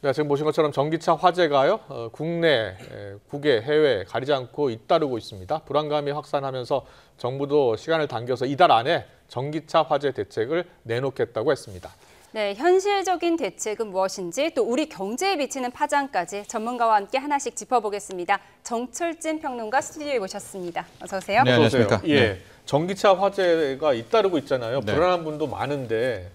네, 지금 보신 것처럼 전기차 화재가요, 국내, 국외, 해외 가리지 않고 잇따르고 있습니다. 불안감이 확산하면서 정부도 시간을 당겨서 이달 안에 전기차 화재 대책을 내놓겠다고 했습니다. 네, 현실적인 대책은 무엇인지 또 우리 경제에 미치는 파장까지 전문가와 함께 하나씩 짚어보겠습니다. 정철진 평론가 스튜디오에 모셨습니다. 어서 오세요. 네, 안녕하십니까. 예, 네. 전기차 화재가 잇따르고 있잖아요. 네. 불안한 분도 많은데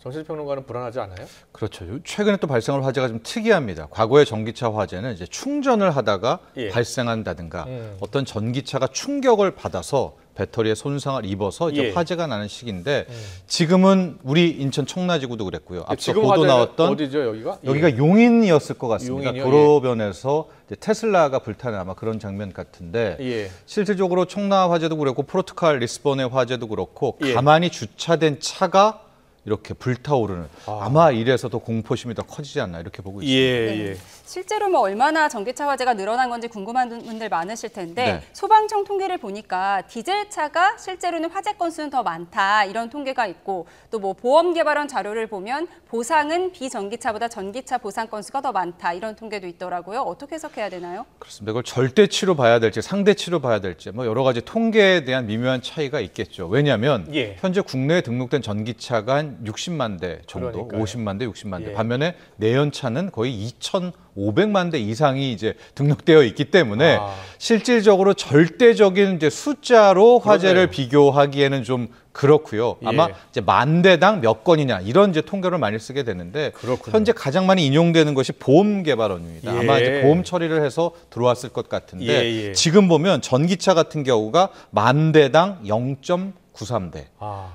정철진 평론가는 불안하지 않아요? 그렇죠. 최근에 또 발생한 화재가 좀 특이합니다. 과거의 전기차 화재는 이제 충전을 하다가 발생한다든가 어떤 전기차가 충격을 받아서 배터리에 손상을 입어서 이제 화재가 나는 시기인데 지금은 우리 인천 청라지구도 그랬고요. 앞서 지금 보도 나왔던 어디죠, 여기가? 여기가 용인이었을 것 같습니다. 용인이요? 도로변에서 이제 테슬라가 불타는 아마 그런 장면 같은데 실질적으로 청라 화재도 그렇고 포르투갈 리스본의 화재도 그렇고 가만히 주차된 차가 이렇게 불타오르는 아마 이래서 더 공포심이 더 커지지 않나 이렇게 보고 있습니다. 네. 실제로 뭐 얼마나 전기차 화재가 늘어난 건지 궁금한 분들 많으실 텐데 네. 소방청 통계를 보니까 디젤차가 실제로는 화재 건수는 더 많다 이런 통계가 있고 또 뭐 보험 개발원 자료를 보면 보상은 비전기차보다 전기차 보상 건수가 더 많다 이런 통계도 있더라고요. 어떻게 해석해야 되나요? 그렇습니다. 이걸 절대치로 봐야 될지 상대치로 봐야 될지 뭐 여러 가지 통계에 대한 미묘한 차이가 있겠죠. 왜냐하면 현재 국내에 등록된 전기차가 한 60만 대 정도, 그러니까요. 50만 대, 60만 대. 반면에 내연차는 거의 2,500만 대 이상이 이제 등록되어 있기 때문에 실질적으로 절대적인 이제 숫자로 화재를 비교하기에는 좀 그렇고요. 아마 이제 만 대당 몇 건이냐 이런 이제 통계를 많이 쓰게 되는데 현재 가장 많이 인용되는 것이 보험 개발원입니다. 아마 이제 보험 처리를 해서 들어왔을 것 같은데 지금 보면 전기차 같은 경우가 만 대당 0.93대.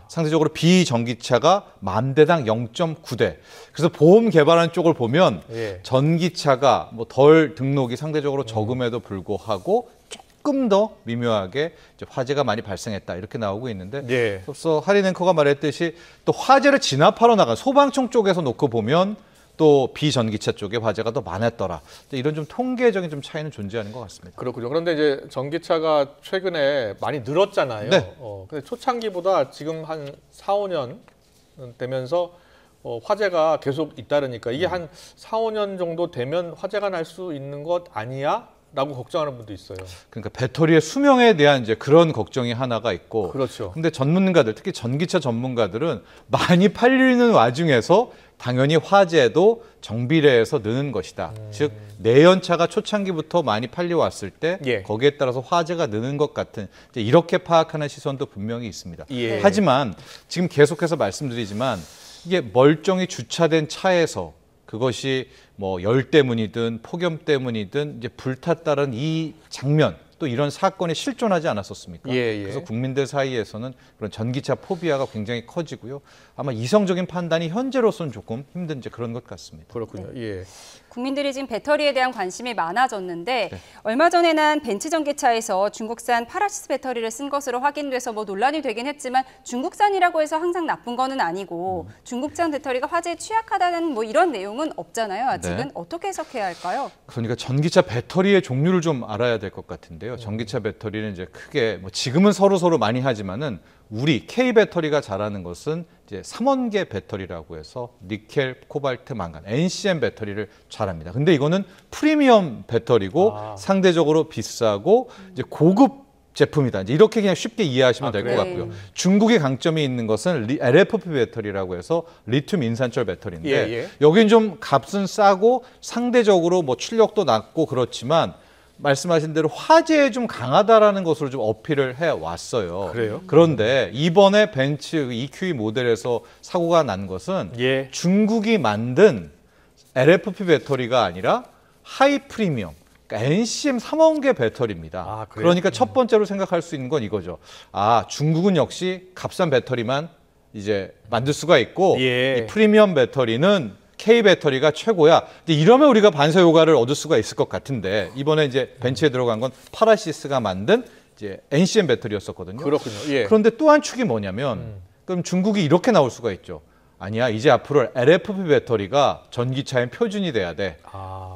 상대적으로 비전기차가 만 대당 0.9대. 그래서 보험 개발한 쪽을 보면 전기차가 뭐 덜 등록이 상대적으로 적음에도 불구하고 조금 더 미묘하게 이제 화재가 많이 발생했다 이렇게 나오고 있는데 앞서 하린 앵커가 말했듯이 또 화재를 진압하러 나간 소방청 쪽에서 놓고 보면 또 비전기차 쪽에 화재가 더 많았더라. 이런 좀 통계적인 좀 차이는 존재하는 것 같습니다. 그렇군요. 그런데 이제 전기차가 최근에 많이 늘었잖아요. 근데 초창기보다 지금 한 4, 5년 되면서 화재가 계속 잇따르니까 이게 한 4, 5년 정도 되면 화재가 날 수 있는 것 아니야? 라고 걱정하는 분도 있어요. 그러니까 배터리의 수명에 대한 이제 그런 걱정이 하나가 있고. 근데 전문가들, 특히 전기차 전문가들은 많이 팔리는 와중에서 당연히 화재도 정비례해서 느는 것이다. 즉 내연차가 초창기부터 많이 팔려왔을 때 거기에 따라서 화재가 느는 것 같은 이렇게 파악하는 시선도 분명히 있습니다. 하지만 지금 계속해서 말씀드리지만 이게 멀쩡히 주차된 차에서 그것이 뭐 열 때문이든 폭염 때문이든 이제 불탔다는 이 장면 또 이런 사건이 실존하지 않았었습니까? 그래서 국민들 사이에서는 그런 전기차 포비아가 굉장히 커지고요. 아마 이성적인 판단이 현재로서는 조금 힘든 이제 그런 것 같습니다. 그렇군요. 국민들이 지금 배터리에 대한 관심이 많아졌는데 얼마 전에 난 벤츠 전기차에서 중국산 파라시스 배터리를 쓴 것으로 확인돼서 뭐 논란이 되긴 했지만 중국산이라고 해서 항상 나쁜 거는 아니고 중국산 배터리가 화재에 취약하다는 뭐 이런 내용은 없잖아요. 아직은 어떻게 해석해야 할까요? 그러니까 전기차 배터리의 종류를 좀 알아야 될 것 같은데요. 전기차 배터리는 이제 크게 뭐 지금은 서로 많이 하지만은 우리 K 배터리가 잘하는 것은 이제 3원계 배터리라고 해서 니켈, 코발트, 망간, NCM 배터리를 잘합니다. 근데 이거는 프리미엄 배터리고 상대적으로 비싸고 이제 고급 제품이다. 이제 이렇게 그냥 쉽게 이해하시면 될 것 같고요. 중국의 강점이 있는 것은 LFP 배터리라고 해서 리튬 인산철 배터리인데 여긴 좀 값은 싸고 상대적으로 뭐 출력도 낮고 그렇지만 말씀하신 대로 화재에 좀 강하다라는 것으로 좀 어필을 해왔어요. 그런데 이번에 벤츠 EQE 모델에서 사고가 난 것은 중국이 만든 LFP 배터리가 아니라 하이 프리미엄, 그러니까 NCM 3원계 배터리입니다. 그러니까 첫 번째로 생각할 수 있는 건 이거죠. 중국은 역시 값싼 배터리만 이제 만들 수가 있고 이 프리미엄 배터리는 K 배터리가 최고야. 이러면 우리가 반사 효과를 얻을 수가 있을 것 같은데 이번에 이제 벤츠에 들어간 건 파라시스가 만든 이제 NCM 배터리였었거든요. 그런데 또 한 축이 뭐냐면 그럼 중국이 이렇게 나올 수가 있죠. 아니야, 이제 앞으로 LFP 배터리가 전기차의 표준이 돼야 돼.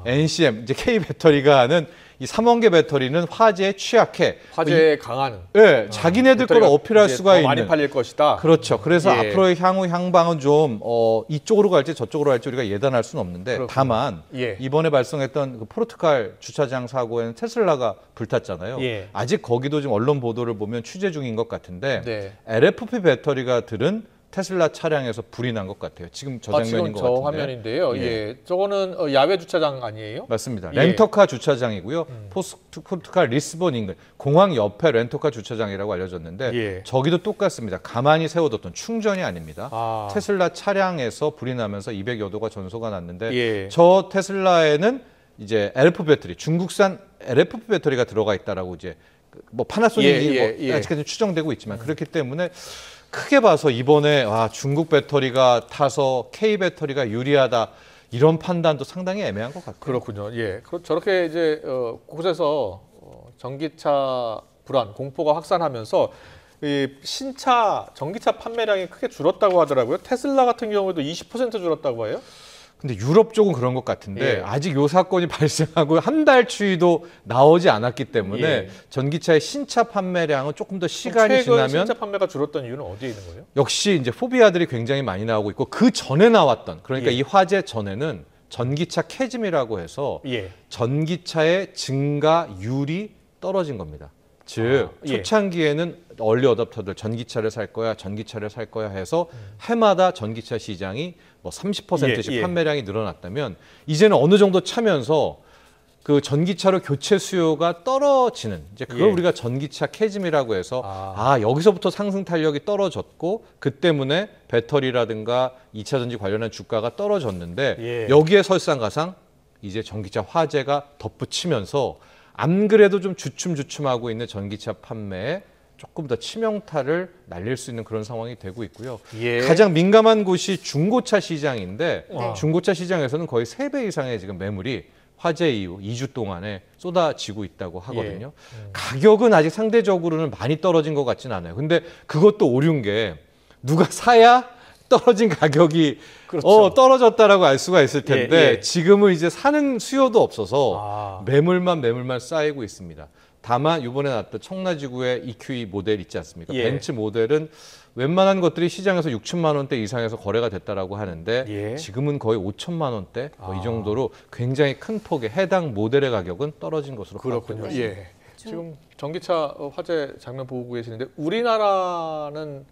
NCM, 이제 K 배터리가 하는 이 3원계 배터리는 화재에 취약해. 화재에 강한. 네, 자기네들 걸 어필할 수가 있는. 많이 팔릴 것이다. 그렇죠. 그래서 예. 앞으로의 향후 향방은 좀 이쪽으로 갈지 저쪽으로 갈지 우리가 예단할 수는 없는데 그렇군요. 다만 예. 이번에 발생했던 그 포르투갈 주차장 사고에는 테슬라가 불탔잖아요. 예. 아직 거기도 지금 언론 보도를 보면 취재 중인 것 같은데 네. LFP 배터리가 들은 테슬라 차량에서 불이 난 것 같아요. 지금 저 장면인 지금 것 저 같은데. 화면인데요. 예. 예. 저거는 야외 주차장 아니에요? 맞습니다. 예. 렌터카 주차장이고요. 포르투갈 리스본 인근 공항 옆에 렌터카 주차장이라고 알려졌는데 예. 저기도 똑같습니다. 가만히 세워뒀던 충전이 아닙니다. 아. 테슬라 차량에서 불이 나면서 200여 도가 전소가 났는데 예. 저 테슬라에는 이제 LFP 배터리, 중국산 LFP 배터리가 들어가 있다라고 이제 뭐 파나소닉이 뭐 아직까지 추정되고 있지만 그렇기 때문에 크게 봐서 이번에 중국 배터리가 타서 K 배터리가 유리하다 이런 판단도 상당히 애매한 것 같아요. 그렇군요. 예. 저렇게 이제 곳에서 전기차 불안, 공포가 확산하면서 이 신차 전기차 판매량이 크게 줄었다고 하더라고요. 테슬라 같은 경우에도 20% 줄었다고 해요. 근데 유럽 쪽은 그런 것 같은데 예. 아직 요 사건이 발생하고 한 달 추이도 나오지 않았기 때문에 예. 전기차의 신차 판매량은 조금 더 시간이 최근 지나면 신차 판매가 줄었던 이유는 어디에 있는 거예요? 역시 이제 포비아들이 굉장히 많이 나오고 있고 그 전에 나왔던 그러니까 예. 이 화재 전에는 전기차 캐즘이라고 해서 예. 전기차의 증가율이 떨어진 겁니다. 즉 예. 초창기에는 얼리 어댑터들 전기차를 살 거야 해서 해마다 전기차 시장이 뭐 30%씩 예. 판매량이 늘어났다면 이제는 어느 정도 차면서 그 전기차로 교체 수요가 떨어지는 이제 그걸 예. 우리가 전기차 캐즘이라고 해서 여기서부터 상승 탄력이 떨어졌고 그 때문에 배터리라든가 2차 전지 관련한 주가가 떨어졌는데 예. 여기에 설상가상 이제 전기차 화재가 덧붙이면서 안 그래도 좀 주춤주춤하고 있는 전기차 판매에 조금 더 치명타를 날릴 수 있는 그런 상황이 되고 있고요. 예. 가장 민감한 곳이 중고차 시장인데 네. 중고차 시장에서는 거의 3배 이상의 지금 매물이 화재 이후 2주 동안에 쏟아지고 있다고 하거든요. 가격은 아직 상대적으로는 많이 떨어진 것 같지는 않아요. 근데 그것도 오류인 게 누가 사야 떨어진 가격이 그렇죠. 떨어졌다라고 알 수가 있을 텐데 예, 예. 지금은 이제 사는 수요도 없어서 매물만 쌓이고 있습니다. 다만 이번에 나왔던 청라지구의 EQE 모델 있지 않습니까? 예. 벤츠 모델은 웬만한 것들이 시장에서 6천만 원대 이상에서 거래가 됐다라고 하는데 예. 지금은 거의 5천만 원대 이 정도로 굉장히 큰 폭의 해당 모델의 가격은 떨어진 것으로 그렇군요. 파악되고 예. 지금 전기차 화재 장면 보고 계시는데 우리나라는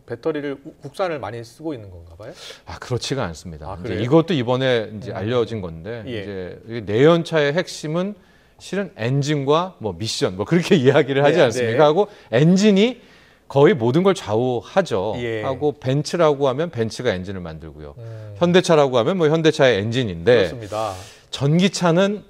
배터리를 국산을 많이 쓰고 있는 건가 봐요? 그렇지가 않습니다. 이제 그래요? 이것도 이번에 이제 알려진 건데 예. 이제 내연차의 핵심은 실은 엔진과 뭐 미션 뭐 그렇게 이야기를 하지 네, 않습니까? 네. 하고 엔진이 거의 모든 걸 좌우하죠. 예. 하고 벤츠라고 하면 벤츠가 엔진을 만들고요. 현대차라고 하면 뭐 현대차의 엔진인데 그렇습니다. 전기차는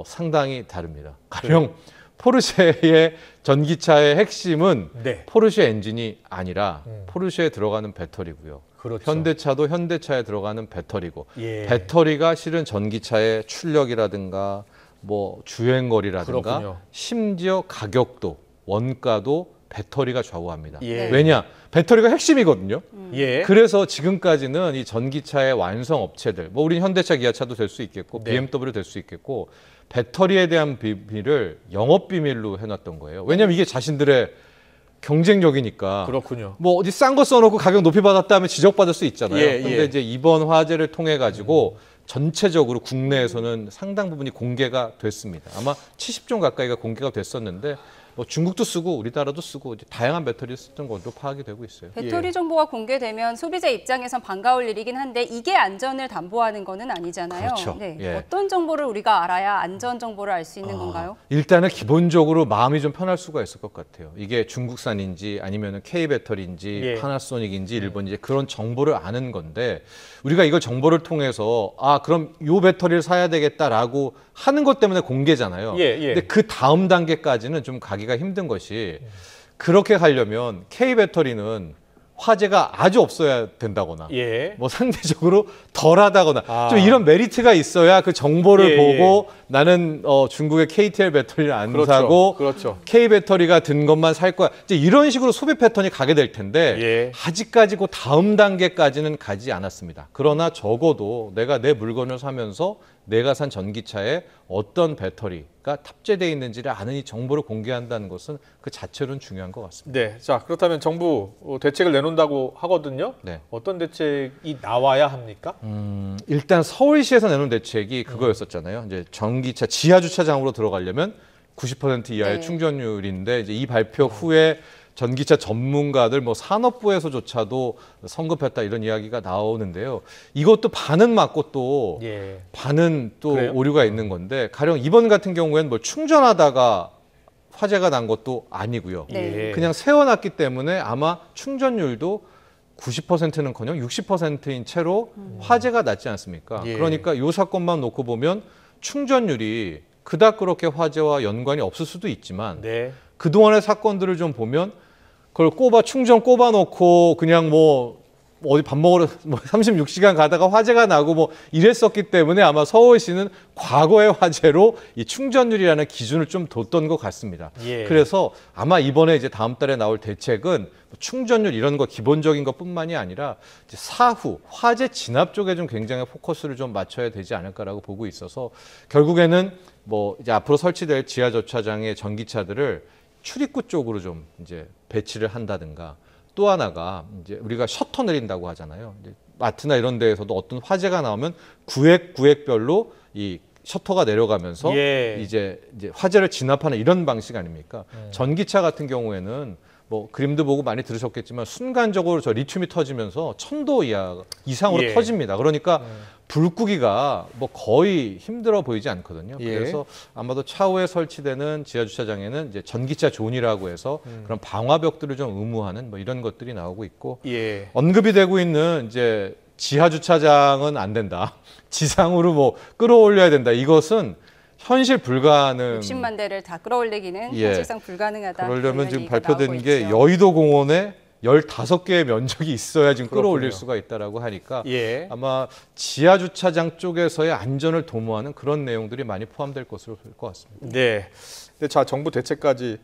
상당히 다릅니다. 가령 포르쉐의 전기차의 핵심은 네. 포르쉐 엔진이 아니라 포르쉐에 들어가는 배터리고요. 그렇죠. 현대차도 현대차에 들어가는 배터리고 예. 배터리가 실은 전기차의 출력이라든가 뭐 주행거리라든가 그렇군요. 심지어 가격도 원가도 배터리가 좌우합니다. 예. 왜냐? 배터리가 핵심이거든요. 예. 그래서 지금까지는 이 전기차의 완성 업체들, 뭐 우리 현대차, 기아차도 될 수 있겠고 네. BMW 될 수 있겠고 배터리에 대한 비밀을 영업 비밀로 해놨던 거예요. 왜냐하면 이게 자신들의 경쟁력이니까. 그렇군요. 뭐 어디 싼 거 써놓고 가격 높이 받았다 하면 지적받을 수 있잖아요. 예, 근데 예. 이제 이번 화재를 통해 가지고 전체적으로 국내에서는 상당 부분이 공개가 됐습니다. 아마 70종 가까이가 공개가 됐었는데 뭐 중국도 쓰고 우리나라도 쓰고 이제 다양한 배터리를 쓰던 것으로 파악이 되고 있어요. 배터리 예. 정보가 공개되면 소비자 입장에선 반가울 일이긴 한데 이게 안전을 담보하는 거는 아니잖아요. 그렇죠. 네. 예. 어떤 정보를 우리가 알아야 안전 정보를 알 수 있는 건가요? 일단은 기본적으로 마음이 좀 편할 수가 있을 것 같아요. 이게 중국산인지 아니면 K 배터리인지 예. 파나소닉인지 일본인지 그런 정보를 아는 건데 우리가 이걸 정보를 통해서 그럼 요 배터리를 사야 되겠다라고 하는 것 때문에 공개잖아요. 예, 예. 근데 그 다음 단계까지는 좀 가기가 힘든 것이 그렇게 가려면 K 배터리는 화재가 아주 없어야 된다거나 예. 뭐 상대적으로 덜하다거나 좀 아. 이런 메리트가 있어야 그 정보를 예, 보고 나는 중국의 KTL 배터리를 안 그렇죠. 사고 그렇죠. K 배터리가 든 것만 살 거야. 이제 이런 식으로 소비 패턴이 가게 될 텐데 예. 아직까지 그 다음 단계까지는 가지 않았습니다. 그러나 적어도 내가 내 물건을 사면서 내가 산 전기차에 어떤 배터리 탑재되어 있는지를 아는 이 정보를 공개한다는 것은 그 자체로는 중요한 것 같습니다. 네, 자 그렇다면 정부 대책을 내놓는다고 하거든요. 네. 어떤 대책이 나와야 합니까? 일단 서울시에서 내놓은 대책이 그거였었잖아요. 이제 전기차 지하 주차장으로 들어가려면 90% 이하의 네. 충전율인데 이제 이 발표 후에 전기차 전문가들 뭐 산업부에서조차도 성급했다 이런 이야기가 나오는데요. 이것도 반은 맞고 또 예. 반은 또 그래요? 오류가 있는 건데 가령 이번 같은 경우에는 뭐 충전하다가 화재가 난 것도 아니고요. 네. 예. 그냥 세워놨기 때문에 아마 충전율도 90%는커녕 60%인 채로 화재가 났지 않습니까? 예. 그러니까 이 사건만 놓고 보면 충전율이 그닥 그렇게 화재와 연관이 없을 수도 있지만 네. 그동안의 사건들을 좀 보면 그걸 충전 꼽아놓고 그냥 뭐 어디 밥 먹으러 뭐 36시간 가다가 화재가 나고 뭐 이랬었기 때문에 아마 서울시는 과거의 화재로 이 충전율이라는 기준을 좀 뒀던 것 같습니다. 예. 그래서 아마 이번에 이제 다음 달에 나올 대책은 충전율 이런 거 기본적인 것뿐만이 아니라 이제 사후 화재 진압 쪽에 좀 굉장히 포커스를 좀 맞춰야 되지 않을까라고 보고 있어서 결국에는 뭐 이제 앞으로 설치될 지하 주차장의 전기차들을 출입구 쪽으로 좀 이제 배치를 한다든가 또 하나가 이제 우리가 셔터 내린다고 하잖아요. 이제 마트나 이런 데에서도 어떤 화재가 나오면 구획별로 이 셔터가 내려가면서 예. 이제 화재를 진압하는 이런 방식 아닙니까? 전기차 같은 경우에는 뭐 그림도 보고 많이 들으셨겠지만 순간적으로 저 리튬이 터지면서 1000도 이상으로 예. 터집니다. 그러니까 불 끄기가 뭐 거의 힘들어 보이지 않거든요. 예. 그래서 아마도 차후에 설치되는 지하 주차장에는 이제 전기차 존이라고 해서 그런 방화벽들을 좀 의무화하는 뭐 이런 것들이 나오고 있고 예. 언급이 되고 있는 이제 지하 주차장은 안 된다. 지상으로 뭐 끌어올려야 된다. 이것은 현실 불가능. 60만 대를 다 끌어올리기는 예. 현실상 불가능하다. 그러려면 이런 지금 얘기가 발표된 나오고 게 있죠. 여의도 공원에 15개의 면적이 있어야 지금 끌어올릴 그렇군요. 수가 있다라고 하니까 예. 아마 지하 주차장 쪽에서의 안전을 도모하는 그런 내용들이 많이 포함될 것으로 볼 것 같습니다. 네. 근데 자 정부 대책까지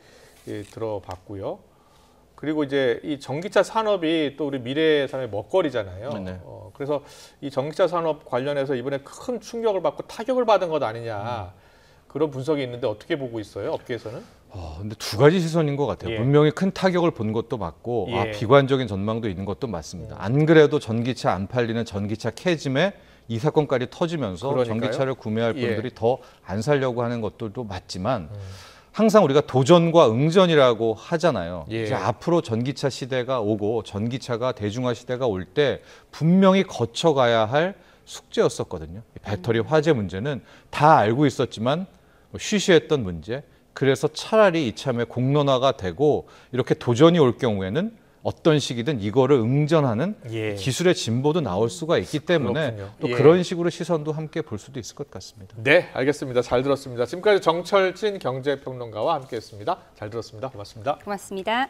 들어봤고요. 그리고 이제 이 전기차 산업이 또 우리 미래 산업의 먹거리잖아요. 네. 그래서 이 전기차 산업 관련해서 이번에 큰 충격을 받고 타격을 받은 것 아니냐 그런 분석이 있는데 어떻게 보고 있어요? 업계에서는? 근데 두 가지 시선인 것 같아요. 예. 분명히 큰 타격을 본 것도 맞고 예. 비관적인 전망도 있는 것도 맞습니다. 안 그래도 전기차 안 팔리는 전기차 캐즘에 이 사건까지 터지면서 그러니까요. 전기차를 구매할 예. 분들이 더 안 살려고 하는 것들도 맞지만 항상 우리가 도전과 응전이라고 하잖아요. 예. 이제 앞으로 전기차 시대가 오고 전기차가 대중화 시대가 올 때 분명히 거쳐가야 할 숙제였었거든요. 배터리 화재 문제는 다 알고 있었지만 쉬쉬했던 문제. 그래서 차라리 이참에 공론화가 되고 이렇게 도전이 올 경우에는 어떤 식이든 이거를 응전하는 예. 기술의 진보도 나올 수가 있기 때문에 그렇군요. 또 예. 그런 식으로 시선도 함께 볼 수도 있을 것 같습니다. 네, 알겠습니다. 잘 들었습니다. 지금까지 정철진 경제평론가와 함께했습니다. 잘 들었습니다. 고맙습니다. 고맙습니다.